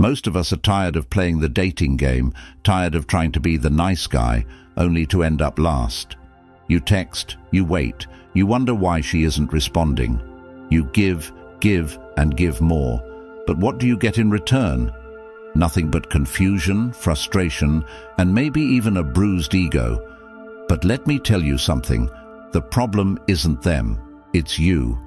Most of us are tired of playing the dating game, tired of trying to be the nice guy, only to end up last. You text, you wait, you wonder why she isn't responding. You give, and give more. But what do you get in return? Nothing but confusion, frustration, and maybe even a bruised ego. But let me tell you something. The problem isn't them, it's you.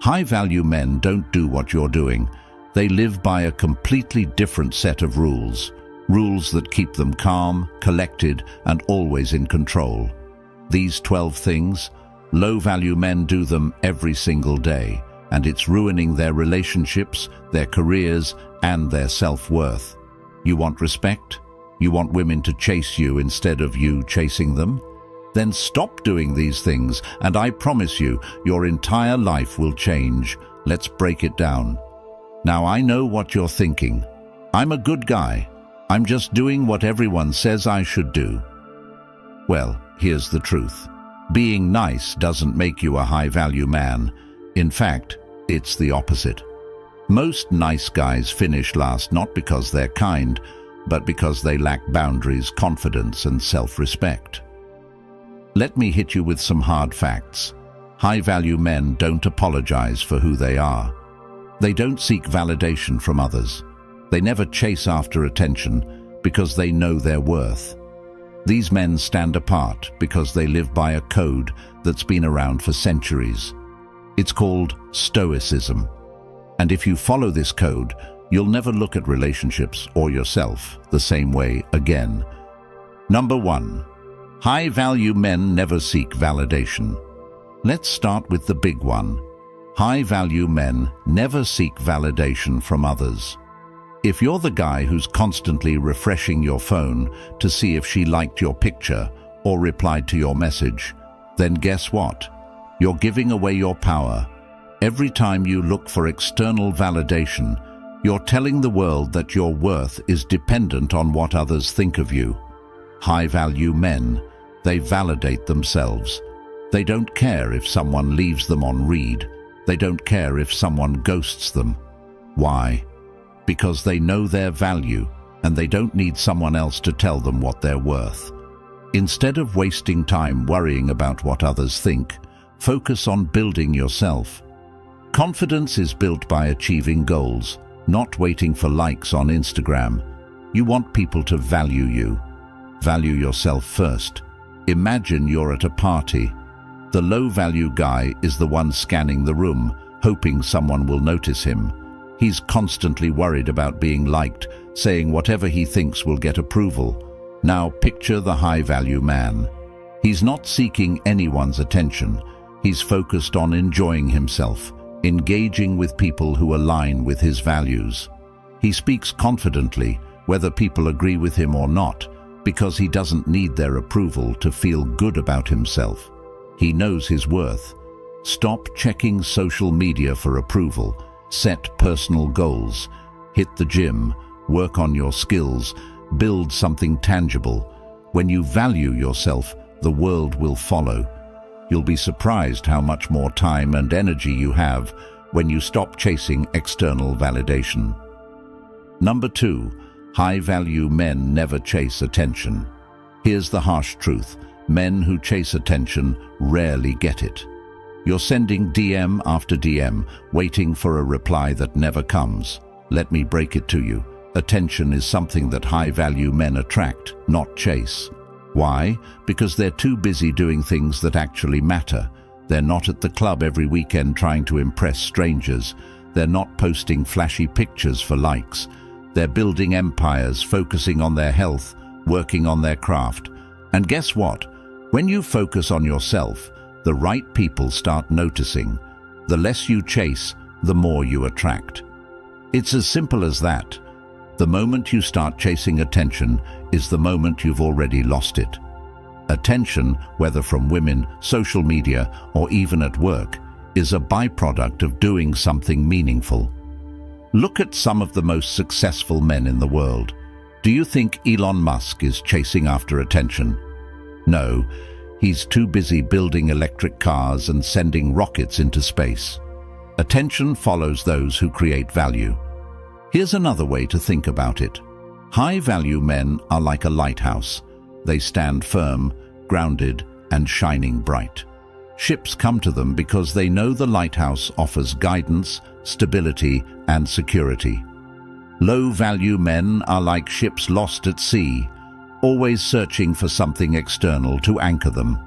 High-value men don't do what you're doing. They live by a completely different set of rules. Rules that keep them calm, collected, and always in control. These 12 things, low-value men do them every single day, and it's ruining their relationships, their careers, and their self-worth. You want respect? You want women to chase you instead of you chasing them? Then stop doing these things, and I promise you, your entire life will change. Let's break it down. Now I know what you're thinking. I'm a good guy. I'm just doing what everyone says I should do. Well, here's the truth. Being nice doesn't make you a high-value man. In fact, it's the opposite. Most nice guys finish last not because they're kind, but because they lack boundaries, confidence, and self-respect. Let me hit you with some hard facts. High-value men don't apologize for who they are. They don't seek validation from others. They never chase after attention because they know their worth. These men stand apart because they live by a code that's been around for centuries. It's called Stoicism. And if you follow this code, you'll never look at relationships or yourself the same way again. Number 1. High-value men never seek validation. Let's start with the big one. High-value men never seek validation from others. If you're the guy who's constantly refreshing your phone to see if she liked your picture or replied to your message, then guess what? You're giving away your power. Every time you look for external validation, you're telling the world that your worth is dependent on what others think of you. High-value men, they validate themselves. They don't care if someone leaves them on read. They don't care if someone ghosts them. Why? Because they know their value, and they don't need someone else to tell them what they're worth. Instead of wasting time worrying about what others think, focus on building yourself. Confidence is built by achieving goals, not waiting for likes on Instagram. You want people to value you. Value yourself first. Imagine you're at a party. The low-value guy is the one scanning the room, hoping someone will notice him. He's constantly worried about being liked, saying whatever he thinks will get approval. Now picture the high-value man. He's not seeking anyone's attention. He's focused on enjoying himself, engaging with people who align with his values. He speaks confidently, whether people agree with him or not, because he doesn't need their approval to feel good about himself. He knows his worth. Stop checking social media for approval. Set personal goals. Hit the gym. Work on your skills. Build something tangible. When you value yourself, the world will follow. You'll be surprised how much more time and energy you have when you stop chasing external validation. Number 2. High-value men never chase attention. Here's the harsh truth. Men who chase attention rarely get it. You're sending DM after DM, waiting for a reply that never comes. Let me break it to you. Attention is something that high-value men attract, not chase. Why? Because they're too busy doing things that actually matter. They're not at the club every weekend trying to impress strangers. They're not posting flashy pictures for likes. They're building empires, focusing on their health, working on their craft. And guess what? When you focus on yourself, the right people start noticing. The less you chase, the more you attract. It's as simple as that. The moment you start chasing attention is the moment you've already lost it. Attention, whether from women, social media, or even at work, is a byproduct of doing something meaningful. Look at some of the most successful men in the world. Do you think Elon Musk is chasing after attention? No, he's too busy building electric cars and sending rockets into space. Attention follows those who create value. Here's another way to think about it. High-value men are like a lighthouse. They stand firm, grounded, and shining bright. Ships come to them because they know the lighthouse offers guidance, stability, and security. Low-value men are like ships lost at sea, always searching for something external to anchor them.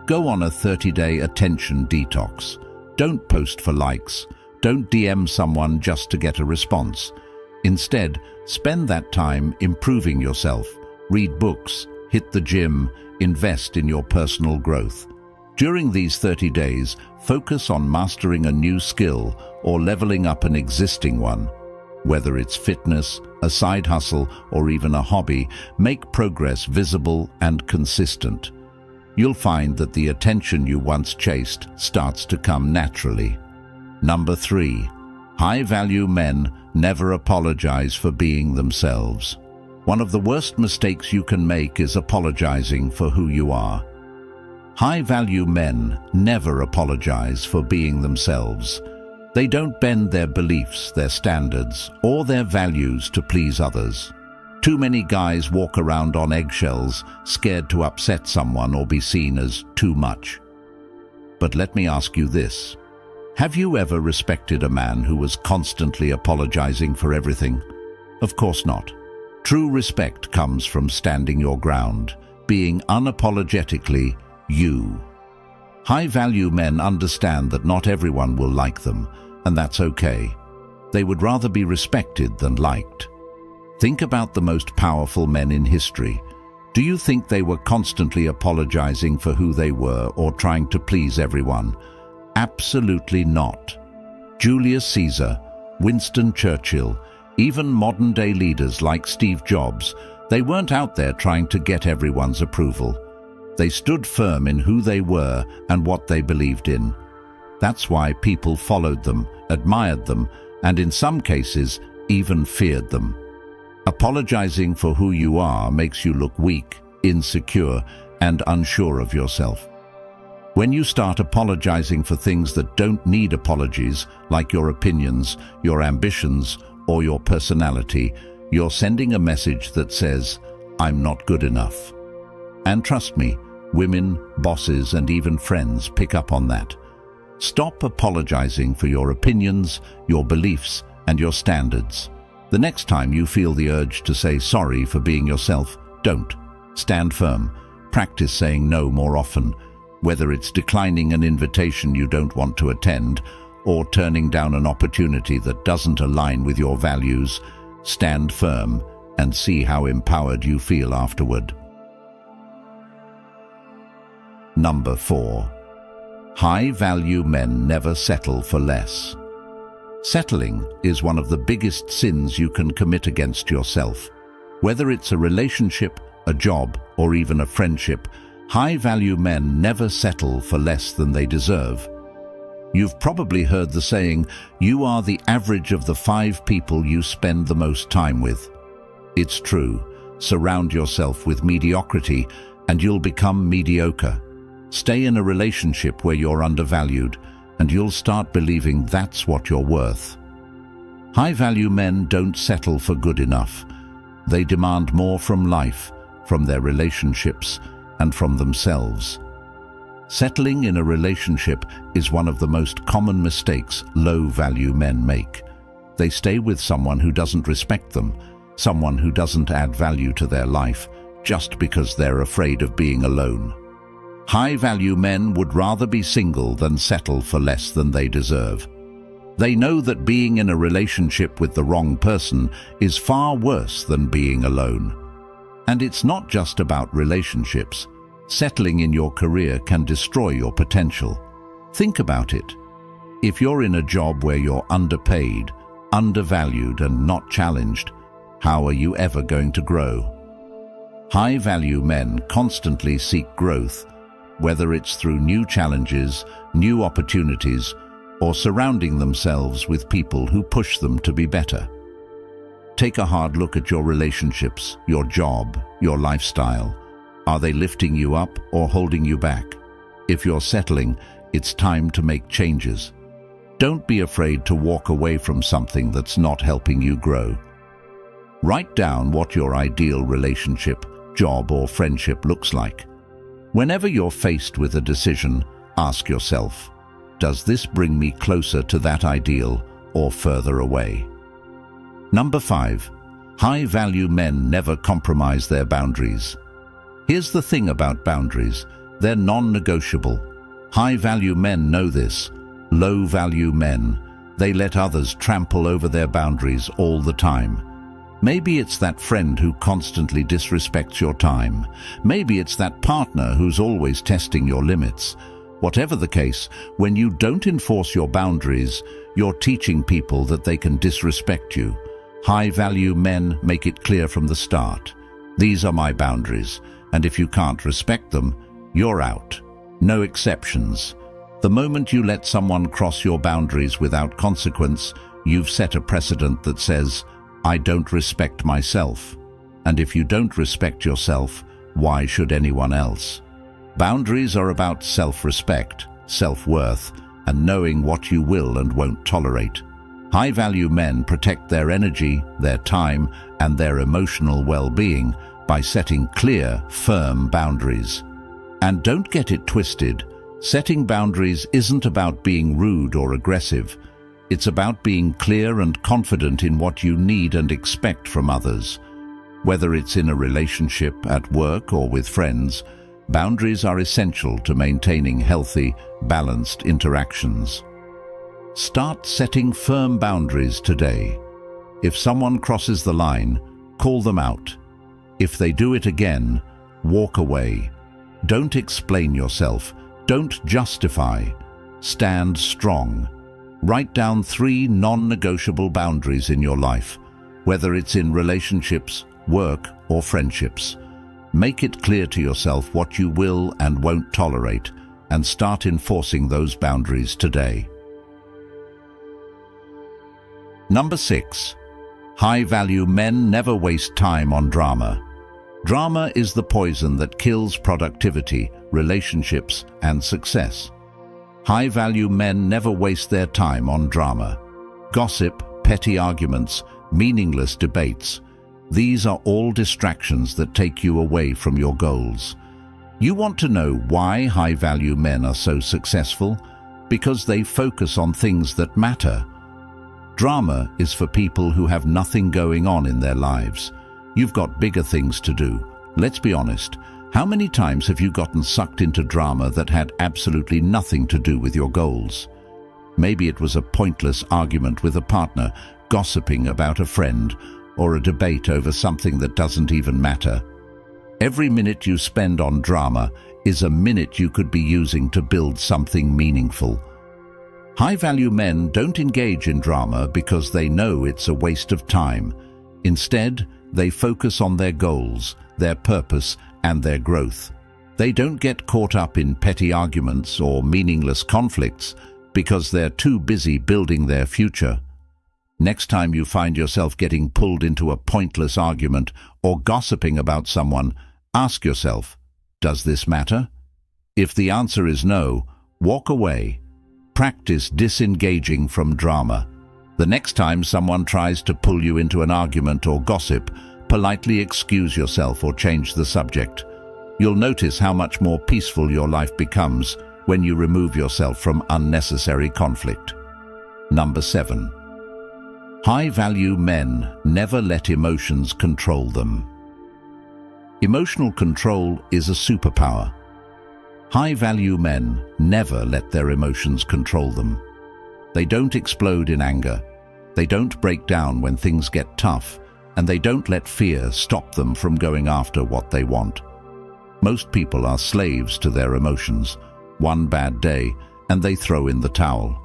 Go on a 30-day attention detox. Don't post for likes. Don't DM someone just to get a response. Instead, spend that time improving yourself. Read books, hit the gym, invest in your personal growth. During these 30 days, focus on mastering a new skill or leveling up an existing one. Whether it's fitness, a side hustle, or even a hobby, make progress visible and consistent. You'll find that the attention you once chased starts to come naturally. Number 3. High-value men never apologize for being themselves. One of the worst mistakes you can make is apologizing for who you are. High-value men never apologize for being themselves. They don't bend their beliefs, their standards, or their values to please others. Too many guys walk around on eggshells, scared to upset someone or be seen as too much. But let me ask you this. Have you ever respected a man who was constantly apologizing for everything? Of course not. True respect comes from standing your ground, being unapologetically you. High-value men understand that not everyone will like them, and that's okay. They would rather be respected than liked. Think about the most powerful men in history. Do you think they were constantly apologizing for who they were or trying to please everyone? Absolutely not. Julius Caesar, Winston Churchill, even modern-day leaders like Steve Jobs, they weren't out there trying to get everyone's approval. They stood firm in who they were and what they believed in. That's why people followed them, admired them, and in some cases, even feared them. Apologizing for who you are makes you look weak, insecure, and unsure of yourself. When you start apologizing for things that don't need apologies, like your opinions, your ambitions, or your personality, you're sending a message that says, "I'm not good enough." And trust me, women, bosses, and even friends pick up on that. Stop apologizing for your opinions, your beliefs, and your standards. The next time you feel the urge to say sorry for being yourself, don't. Stand firm. Practice saying no more often, whether it's declining an invitation you don't want to attend or turning down an opportunity that doesn't align with your values. Stand firm and see how empowered you feel afterward. Number 4. High-value men never settle for less. Settling is one of the biggest sins you can commit against yourself. Whether it's a relationship, a job, or even a friendship, high-value men never settle for less than they deserve. You've probably heard the saying, "You are the average of the 5 people you spend the most time with." It's true. Surround yourself with mediocrity and you'll become mediocre. Stay in a relationship where you're undervalued and you'll start believing that's what you're worth. High-value men don't settle for good enough. They demand more from life, from their relationships, and from themselves. Settling in a relationship is one of the most common mistakes low-value men make. They stay with someone who doesn't respect them, someone who doesn't add value to their life, just because they're afraid of being alone. High-value men would rather be single than settle for less than they deserve. They know that being in a relationship with the wrong person is far worse than being alone. And it's not just about relationships. Settling in your career can destroy your potential. Think about it. If you're in a job where you're underpaid, undervalued, and not challenged, how are you ever going to grow? High-value men constantly seek growth, whether it's through new challenges, new opportunities, or surrounding themselves with people who push them to be better. Take a hard look at your relationships, your job, your lifestyle. Are they lifting you up or holding you back? If you're settling, it's time to make changes. Don't be afraid to walk away from something that's not helping you grow. Write down what your ideal relationship, job, or friendship looks like. Whenever you're faced with a decision, ask yourself, does this bring me closer to that ideal or further away? Number 5. High-value men never compromise their boundaries. Here's the thing about boundaries. They're non-negotiable. High-value men know this. Low-value men, they let others trample over their boundaries all the time. Maybe it's that friend who constantly disrespects your time. Maybe it's that partner who's always testing your limits. Whatever the case, when you don't enforce your boundaries, you're teaching people that they can disrespect you. High-value men make it clear from the start. These are my boundaries, and if you can't respect them, you're out. No exceptions. The moment you let someone cross your boundaries without consequence, you've set a precedent that says, I don't respect myself. And if you don't respect yourself, why should anyone else? Boundaries are about self-respect, self-worth, and knowing what you will and won't tolerate. High-value men protect their energy, their time, and their emotional well-being by setting clear, firm boundaries. And don't get it twisted. Setting boundaries isn't about being rude or aggressive. It's about being clear and confident in what you need and expect from others. Whether it's in a relationship, at work, or with friends, boundaries are essential to maintaining healthy, balanced interactions. Start setting firm boundaries today. If someone crosses the line, call them out. If they do it again, walk away. Don't explain yourself. Don't justify. Stand strong. Write down 3 non-negotiable boundaries in your life, whether it's in relationships, work, or friendships. Make it clear to yourself what you will and won't tolerate, and start enforcing those boundaries today. Number 6. High-value men never waste time on drama. Drama is the poison that kills productivity, relationships, and success. High-value men never waste their time on drama. Gossip, petty arguments, meaningless debates. These are all distractions that take you away from your goals. You want to know why high-value men are so successful? Because they focus on things that matter. Drama is for people who have nothing going on in their lives. You've got bigger things to do. Let's be honest. How many times have you gotten sucked into drama that had absolutely nothing to do with your goals? Maybe it was a pointless argument with a partner, gossiping about a friend, or a debate over something that doesn't even matter. Every minute you spend on drama is a minute you could be using to build something meaningful. High-value men don't engage in drama because they know it's a waste of time. Instead, they focus on their goals, their purpose, and their growth. They don't get caught up in petty arguments or meaningless conflicts because they're too busy building their future. Next time you find yourself getting pulled into a pointless argument or gossiping about someone, ask yourself, does this matter? If the answer is no, walk away. Practice disengaging from drama. The next time someone tries to pull you into an argument or gossip, politely excuse yourself or change the subject. You'll notice how much more peaceful your life becomes when you remove yourself from unnecessary conflict. Number 7. High-value men never let emotions control them. Emotional control is a superpower. High-value men never let their emotions control them. They don't explode in anger. They don't break down when things get tough, and they don't let fear stop them from going after what they want. Most people are slaves to their emotions. One bad day, and they throw in the towel.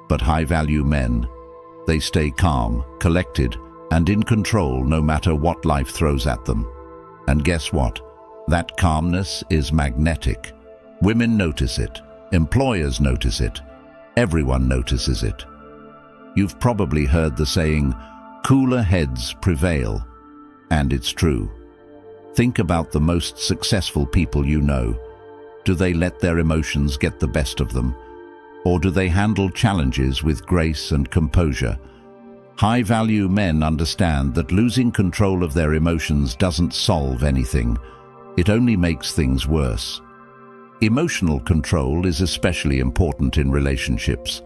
But high-value men, they stay calm, collected, and in control no matter what life throws at them. And guess what? That calmness is magnetic. Women notice it. Employers notice it. Everyone notices it. You've probably heard the saying, cooler heads prevail. And it's true. Think about the most successful people you know. Do they let their emotions get the best of them? or do they handle challenges with grace and composure? High-value men understand that losing control of their emotions doesn't solve anything. It only makes things worse. Emotional control is especially important in relationships.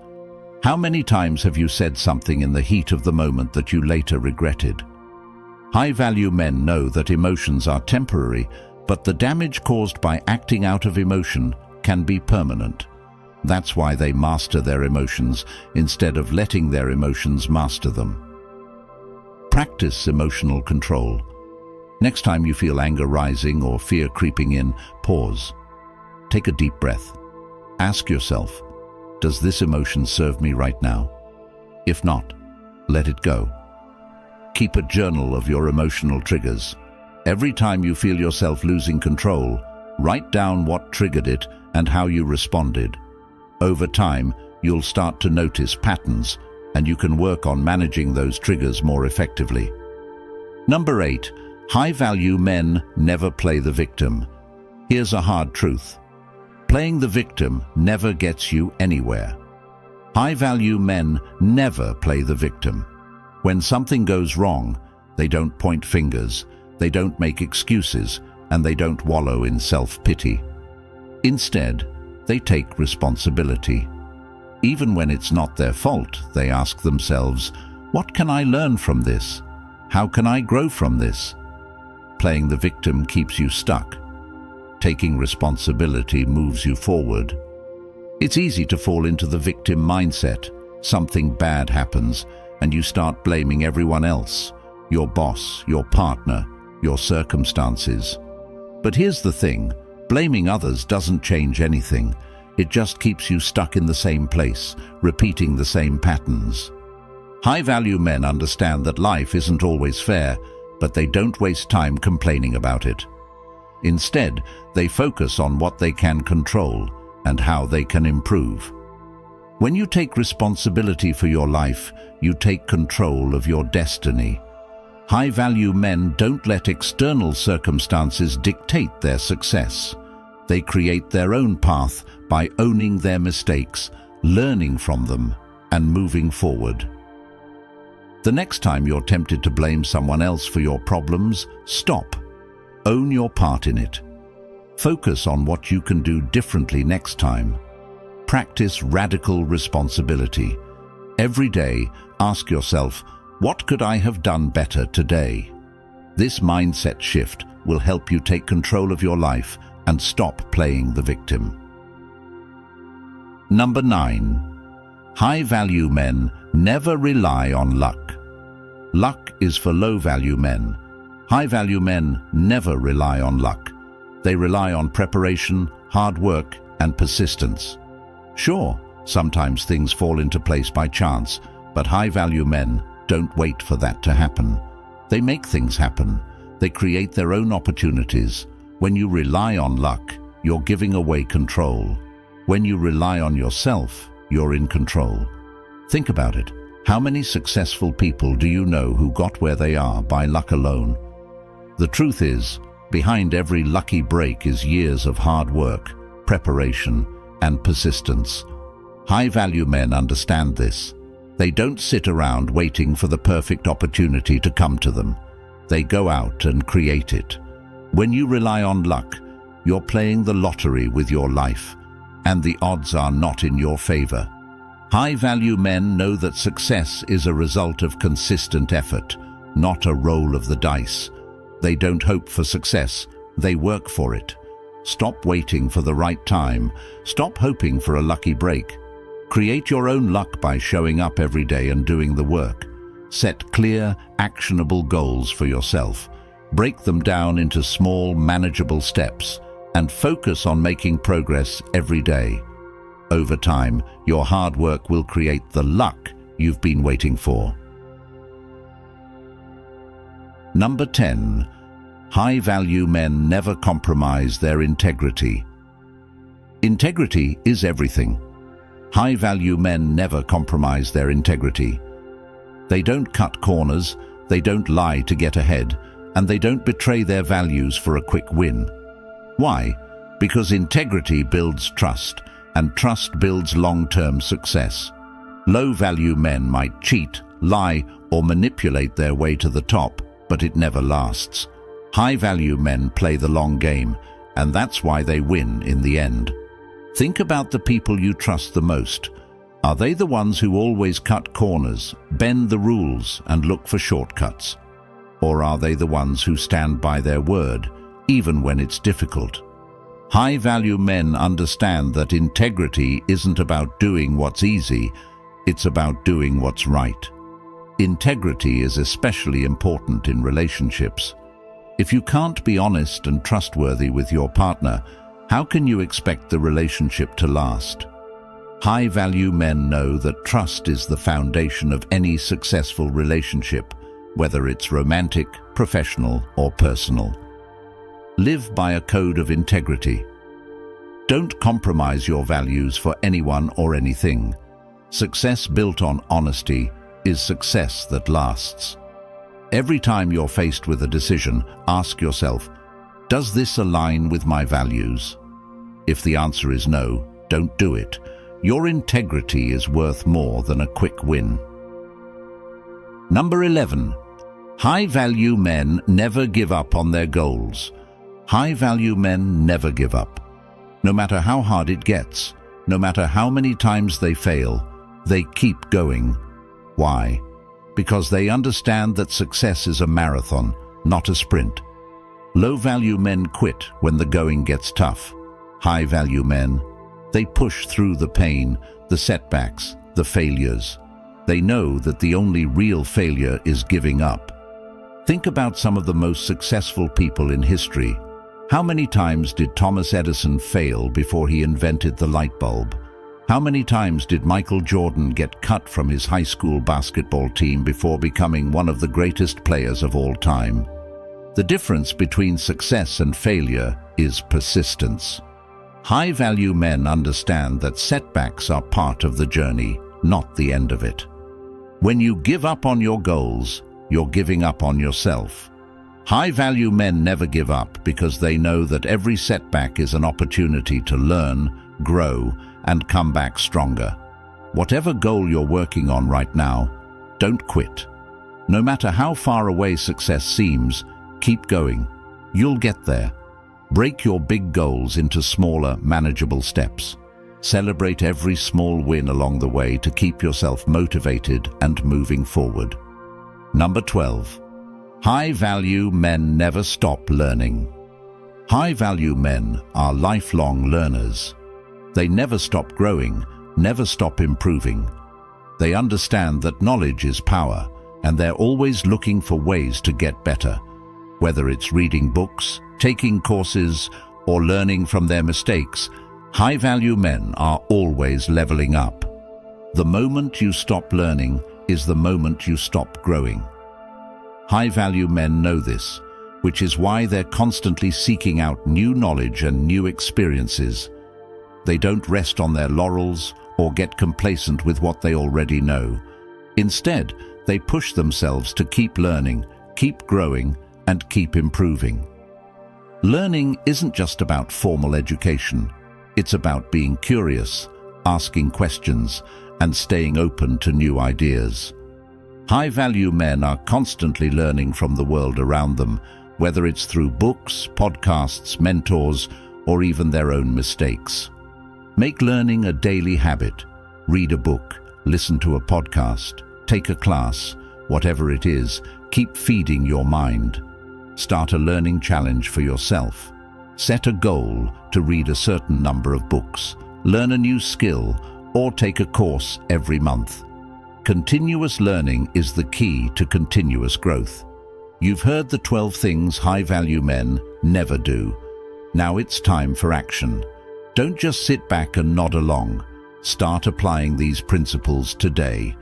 How many times have you said something in the heat of the moment that you later regretted? High-value men know that emotions are temporary, but the damage caused by acting out of emotion can be permanent. That's why they master their emotions instead of letting their emotions master them. Practice emotional control. Next time you feel anger rising or fear creeping in, pause. Take a deep breath. Ask yourself, does this emotion serve me right now? If not, let it go. Keep a journal of your emotional triggers. Every time you feel yourself losing control, write down what triggered it and how you responded. Over time, you'll start to notice patterns, and you can work on managing those triggers more effectively. Number 8. High-value men never play the victim. Here's a hard truth. Playing the victim never gets you anywhere. High-value men never play the victim. When something goes wrong, they don't point fingers, they don't make excuses, and they don't wallow in self-pity. Instead, they take responsibility. Even when it's not their fault, they ask themselves, what can I learn from this? How can I grow from this? Playing the victim keeps you stuck. Taking responsibility moves you forward. It's easy to fall into the victim mindset. Something bad happens, and you start blaming everyone else, your boss, your partner, your circumstances. But here's the thing. Blaming others doesn't change anything. It just keeps you stuck in the same place, repeating the same patterns. High-value men understand that life isn't always fair, but they don't waste time complaining about it. Instead, they focus on what they can control and how they can improve. When you take responsibility for your life, you take control of your destiny. High-value men don't let external circumstances dictate their success. They create their own path by owning their mistakes, learning from them, and moving forward. The next time you're tempted to blame someone else for your problems, stop. Own your part in it. Focus on what you can do differently next time. Practice radical responsibility. Every day, ask yourself, what could I have done better today? This mindset shift will help you take control of your life and stop playing the victim. Number 9. High-value men never rely on luck. Luck is for low-value men. High-value men never rely on luck. They rely on preparation, hard work, and persistence. Sure, sometimes things fall into place by chance, but high-value men don't wait for that to happen. They make things happen. They create their own opportunities. When you rely on luck, you're giving away control. When you rely on yourself, you're in control. Think about it. How many successful people do you know who got where they are by luck alone? The truth is, behind every lucky break is years of hard work, preparation, and persistence. High-value men understand this. They don't sit around waiting for the perfect opportunity to come to them. They go out and create it. When you rely on luck, you're playing the lottery with your life, and the odds are not in your favor. High-value men know that success is a result of consistent effort, not a roll of the dice. They don't hope for success, they work for it. Stop waiting for the right time. Stop hoping for a lucky break. Create your own luck by showing up every day and doing the work. Set clear, actionable goals for yourself. Break them down into small, manageable steps, and focus on making progress every day. Over time, your hard work will create the luck you've been waiting for. Number 10. High-value men never compromise their integrity. Integrity is everything. High-value men never compromise their integrity. They don't cut corners, they don't lie to get ahead, and they don't betray their values for a quick win. Why? Because integrity builds trust, and trust builds long-term success. Low-value men might cheat, lie, or manipulate their way to the top, but it never lasts. High-value men play the long game, and that's why they win in the end. Think about the people you trust the most. Are they the ones who always cut corners, bend the rules, and look for shortcuts? Or are they the ones who stand by their word, even when it's difficult? High-value men understand that integrity isn't about doing what's easy, it's about doing what's right. Integrity is especially important in relationships. If you can't be honest and trustworthy with your partner, how can you expect the relationship to last? High-value men know that trust is the foundation of any successful relationship, whether it's romantic, professional, or personal. Live by a code of integrity. Don't compromise your values for anyone or anything. Success built on honesty is success that lasts. Every time you're faced with a decision, ask yourself, does this align with my values? If the answer is no, don't do it. Your integrity is worth more than a quick win. Number 11. High-value men never give up on their goals. High-value men never give up. No matter how hard it gets, no matter how many times they fail, they keep going. Why? Because they understand that success is a marathon, not a sprint. Low-value men quit when the going gets tough. High-value men, they push through the pain, the setbacks, the failures. They know that the only real failure is giving up. Think about some of the most successful people in history. How many times did Thomas Edison fail before he invented the light bulb? How many times did Michael Jordan get cut from his high school basketball team before becoming one of the greatest players of all time? The difference between success and failure is persistence. High-value men understand that setbacks are part of the journey, not the end of it. When you give up on your goals, you're giving up on yourself. High-value men never give up because they know that every setback is an opportunity to learn, grow, and come back stronger. Whatever goal you're working on right now, don't quit. No matter how far away success seems, keep going. You'll get there. Break your big goals into smaller, manageable steps. Celebrate every small win along the way to keep yourself motivated and moving forward. Number 12. High-value men never stop learning. High-value men are lifelong learners. They never stop growing, never stop improving. They understand that knowledge is power, and they're always looking for ways to get better. Whether it's reading books, taking courses, or learning from their mistakes, high-value men are always leveling up. The moment you stop learning is the moment you stop growing. High-value men know this, which is why they're constantly seeking out new knowledge and new experiences. They don't rest on their laurels or get complacent with what they already know. Instead, they push themselves to keep learning, keep growing, and keep improving. Learning isn't just about formal education. It's about being curious, asking questions, and staying open to new ideas. High-value men are constantly learning from the world around them, whether it's through books, podcasts, mentors, or even their own mistakes. Make learning a daily habit. Read a book, listen to a podcast, take a class, whatever it is, keep feeding your mind. Start a learning challenge for yourself. Set a goal to read a certain number of books, learn a new skill, or take a course every month. Continuous learning is the key to continuous growth. You've heard the 12 things high-value men never do. Now it's time for action. Don't just sit back and nod along. Start applying these principles today.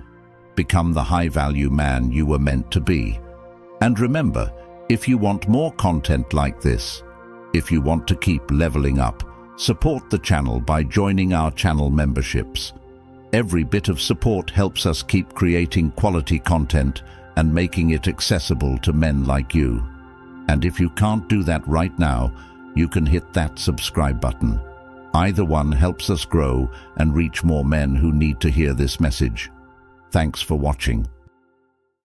Become the high-value man you were meant to be. And remember, if you want more content like this, if you want to keep leveling up, support the channel by joining our channel memberships. Every bit of support helps us keep creating quality content and making it accessible to men like you. And if you can't do that right now, you can hit that subscribe button. Either one helps us grow and reach more men who need to hear this message. Thanks for watching.